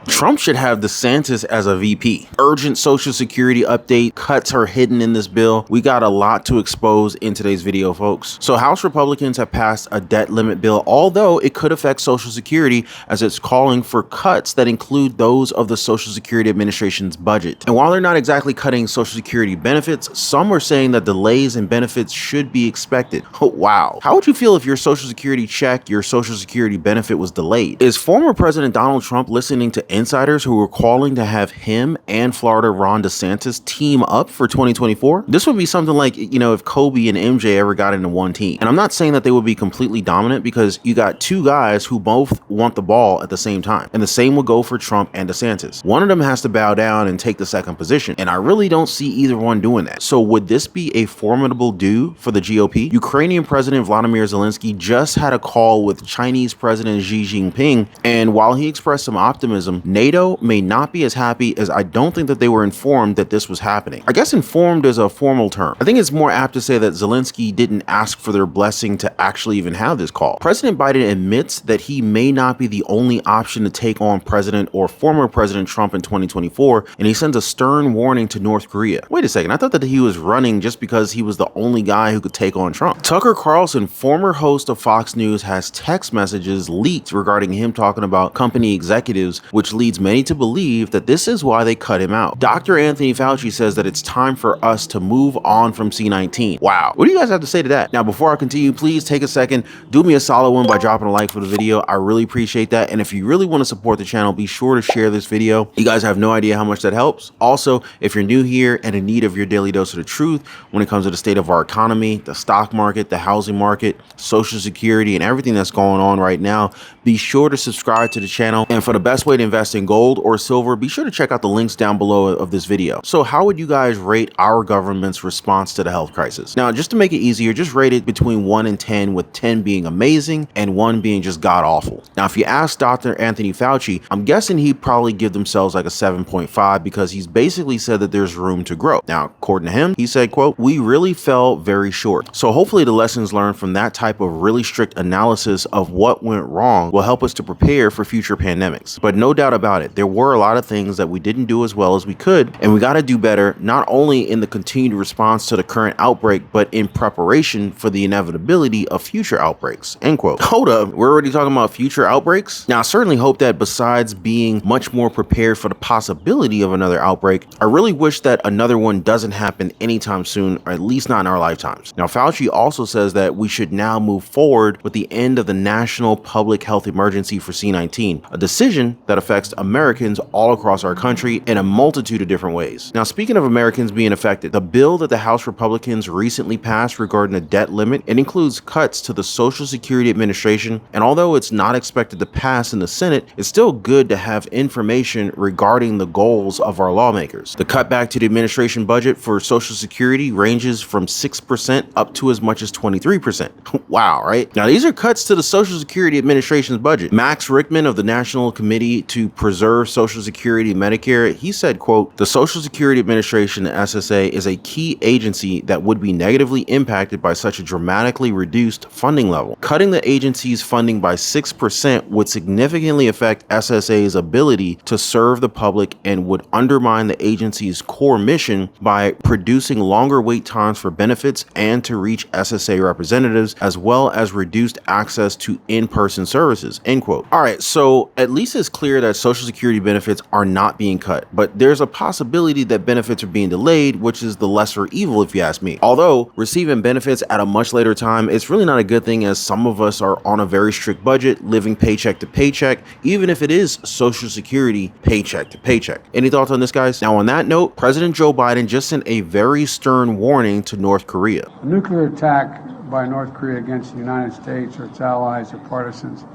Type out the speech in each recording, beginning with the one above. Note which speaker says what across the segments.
Speaker 1: Trump should have DeSantis as a VP. Urgent Social Security update. Cuts are hidden in this bill. We got a lot to expose in today's video, folks. So House Republicans have passed a debt limit bill, although it could affect Social Security, as it's calling for cuts that include those of the Social Security Administration's budget. And while they're not exactly cutting Social Security benefits, some are saying that delays in benefits should be expected. Oh, wow. How would you feel if your Social Security check, your Social Security benefit was delayed? Is former President Donald Trump listening to insiders who were calling to have him and Florida Ron DeSantis team up for 2024? This would be something like, if Kobe and MJ ever got into one team. And I'm not saying that they would be completely dominant, because you got two guys who both want the ball at the same time. And the same would go for Trump and DeSantis. One of them has to bow down and take the second position. And I really don't see either one doing that. So would this be a formidable do for the GOP? Ukrainian President Vladimir Zelensky just had a call with Chinese President Xi Jinping. And while he expressed some optimism, NATO may not be as happy, as I don't think that they were informed that this was happening. I guess informed is a formal term. I think it's more apt to say that Zelensky didn't ask for their blessing to actually even have this call. President Biden admits that he may not be the only option to take on President or former President Trump in 2024, and he sends a stern warning to North Korea. Wait a second, I thought that he was running just because he was the only guy who could take on Trump. Tucker Carlson, former host of Fox News, has text messages leaked regarding him talking about company executives, which leads many to believe that this is why they cut him out. Dr. Anthony Fauci says that it's time for us to move on from C-19. Wow. What do you guys have to say to that? Now, before I continue, please take a second, do me a solid one by dropping a like for the video. I really appreciate that. And if you really want to support the channel, be sure to share this video. You guys have no idea how much that helps. Also, if you're new here and in need of your daily dose of the truth when it comes to the state of our economy, the stock market, the housing market, Social Security, and everything that's going on right now, be sure to subscribe to the channel. And for the best way to invest in gold or silver, be sure to check out the links down below of this video. So how would you guys rate our government's response to the health crisis? Now, just to make it easier, just rate it between 1 and 10, with 10 being amazing and 1 being just god awful. Now, if you ask Dr. Anthony Fauci, I'm guessing he'd probably give themselves like a 7.5, because he's basically said that there's room to grow. Now, according to him, he said, quote, "We really fell very short." So hopefully the lessons learned from that type of really strict analysis of what went wrong will help us to prepare for future pandemics. But no doubt about it, there were a lot of things that we didn't do as well as we could, and we got to do better, not only in the continued response to the current outbreak, but in preparation for the inevitability of future outbreaks, end quote. Hold up, we're already talking about future outbreaks? Now, I certainly hope that besides being much more prepared for the possibility of another outbreak, I really wish that another one doesn't happen anytime soon, or at least not in our lifetimes. Now, Fauci also says that we should now move forward with the end of the national public health emergency for C-19, a decision that affects Americans all across our country in a multitude of different ways. Now, speaking of Americans being affected, the bill that the House Republicans recently passed regarding a debt limit, it includes cuts to the Social Security Administration, and although it's not expected to pass in the Senate, it's still good to have information regarding the goals of our lawmakers. The cutback to the administration budget for Social Security ranges from 6% up to as much as 23%. Wow, right? Now, these are cuts to the Social Security Administration's budget. Max Rickman of the National Committee to Preserve Social Security and Medicare, he said, quote, "The Social Security Administration, the SSA, is a key agency that would be negatively impacted by such a dramatically reduced funding level. Cutting the agency's funding by 6% would significantly affect SSA's ability to serve the public and would undermine the agency's core mission by producing longer wait times for benefits and to reach SSA representatives, as well as reduced access to in-person services," end quote. All right, so at least it's clear that Social Security benefits are not being cut, but there's a possibility that benefits are being delayed, which is the lesser evil if you ask me. Although receiving benefits at a much later time, it's really not a good thing, as some of us are on a very strict budget, living paycheck to paycheck, even if it is Social Security paycheck to paycheck. Any thoughts on this, guys? Now, on that note, President Joe Biden just sent a very stern warning to North Korea.
Speaker 2: A nuclear attack by North Korea against the United States or its allies or partisans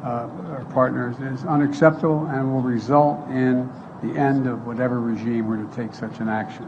Speaker 2: or partners is unacceptable and will result in the end of whatever regime were to take such an action.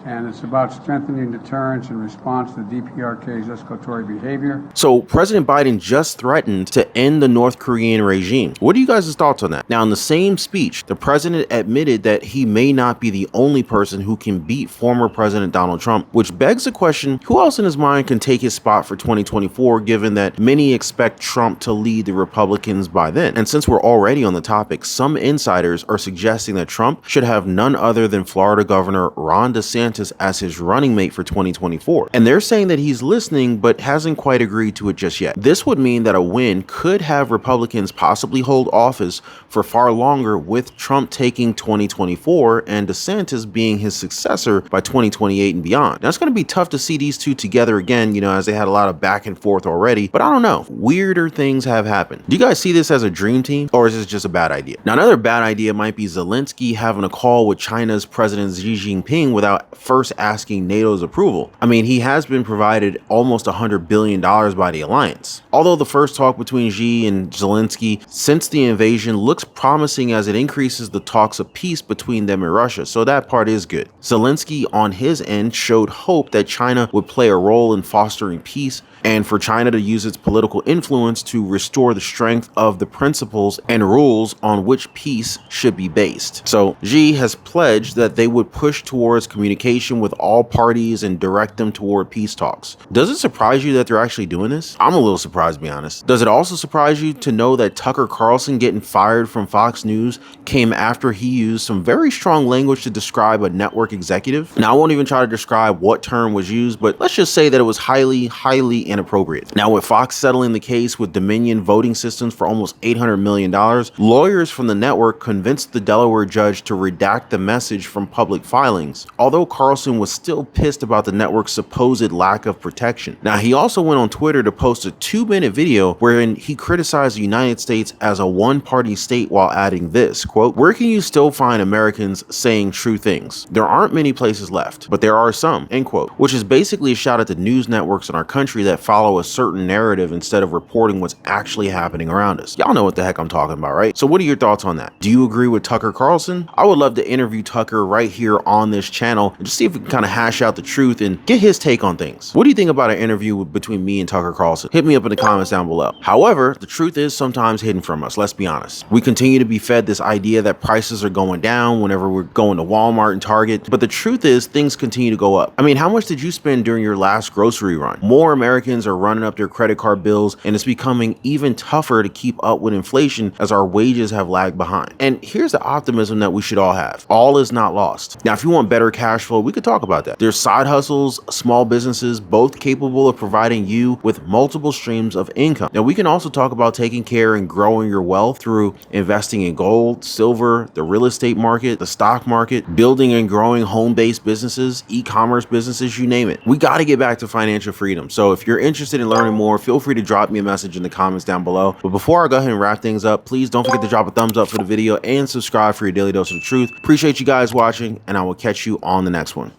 Speaker 2: and it's about strengthening deterrence in response to the DPRK's escalatory behavior.
Speaker 1: So President Biden just threatened to end the North Korean regime. What are you guys' thoughts on that? Now, in the same speech, the president admitted that he may not be the only person who can beat former President Donald Trump, which begs the question, who else in his mind can take his spot for 2024, given that many expect Trump to lead the Republicans by then? And since we're already on the topic, some insiders are suggesting that Trump should have none other than Florida Governor Ron DeSantis as his running mate for 2024. And they're saying that he's listening, but hasn't quite agreed to it just yet. This would mean that a win could have Republicans possibly hold office for far longer, with Trump taking 2024 and DeSantis being his successor by 2028 and beyond. Now, it's going to be tough to see these two together again, as they had a lot of back and forth already, but I don't know. Weirder things have happened. Do you guys see this as a dream team, or is this just a bad idea? Now, another bad idea might be Zelensky having a call with China's President Xi Jinping without first asking NATO's approval. I mean, he has been provided almost $100 billion by the alliance. Although the first talk between Xi and Zelensky since the invasion looks promising, as it increases the talks of peace between them and Russia, so that part is good. Zelensky on his end showed hope that China would play a role in fostering peace, and for China to use its political influence to restore the strength of the principles and rules on which peace should be based. So Xi has pledged that they would push towards communication with all parties and direct them toward peace talks. Does it surprise you that they're actually doing this? I'm a little surprised, to be honest. Does it also surprise you to know that Tucker Carlson getting fired from Fox News came after he used some very strong language to describe a network executive? Now, I won't even try to describe what term was used, but let's just say that it was highly inappropriate. Now, with Fox settling the case with Dominion Voting Systems for almost $800 million, lawyers from the network convinced the Delaware judge to redact the message from public filings, although Carlson was still pissed about the network's supposed lack of protection. Now, he also went on Twitter to post a 2-minute video wherein he criticized the United States as a one-party state while adding this, quote, "Where can you still find Americans saying true things? There aren't many places left, but there are some," end quote, which is basically a shot at the news networks in our country that follow a certain narrative instead of reporting what's actually happening around us. Y'all know what the heck I'm talking about, right? So what are your thoughts on that? Do you agree with Tucker Carlson? I would love to interview Tucker right here on this channel and just see if we can kind of hash out the truth and get his take on things. What do you think about an interview between me and Tucker Carlson? Hit me up in the comments down below. However, the truth is sometimes hidden from us, let's be honest. We continue to be fed this idea that prices are going down whenever we're going to Walmart and Target, but the truth is things continue to go up. I mean, how much did you spend during your last grocery run? More Americans are running up their credit card bills, and it's becoming even tougher to keep up with inflation as our wages have lagged behind. And here's the optimism that we should all have. All is not lost. Now, if you want better cash flow, we could talk about that. There's side hustles, small businesses, both capable of providing you with multiple streams of income. Now, we can also talk about taking care and growing your wealth through investing in gold, silver, the real estate market, the stock market, building and growing home-based businesses, e-commerce businesses, you name it. We got to get back to financial freedom. So if you're interested in learning more, feel free to drop me a message in the comments down below. But before I go ahead and wrap things up, please don't forget to drop a thumbs up for the video and subscribe for your daily dose of the truth. Appreciate you guys watching, and I will catch you on the next one.